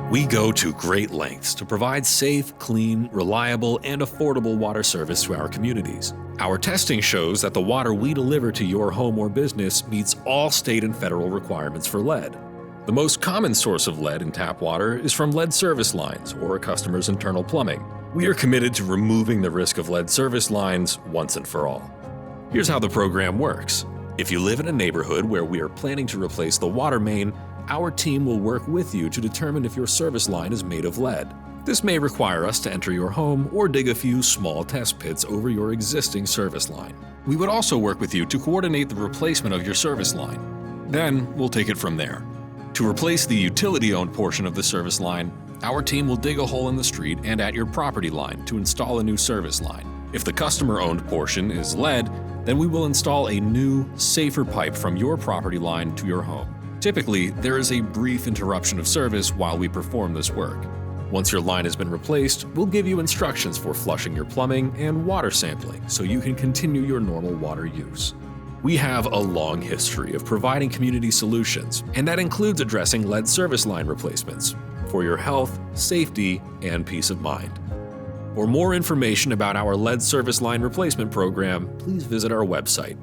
We go to great lengths to provide safe, clean, reliable, and affordable water service to our communities. Our testing shows that the water we deliver to your home or business meets all state and federal requirements for lead. The most common source of lead in tap water is from lead service lines or a customer's internal plumbing. We are committed to removing the risk of lead service lines once and for all. Here's how the program works. If you live in a neighborhood where we are planning to replace the water main, our team will work with you to determine if your service line is made of lead. This may require us to enter your home or dig a few small test pits over your existing service line. We would also work with you to coordinate the replacement of your service line. Then we'll take it from there. To replace the utility-owned portion of the service line, our team will dig a hole in the street and at your property line to install a new service line. If the customer-owned portion is lead, then we will install a new, safer pipe from your property line to your home. Typically, there is a brief interruption of service while we perform this work. Once your line has been replaced, we'll give you instructions for flushing your plumbing and water sampling so you can continue your normal water use. We have a long history of providing community solutions, and that includes addressing lead service line replacements for your health, safety, and peace of mind. For more information about our lead service line replacement program, please visit our website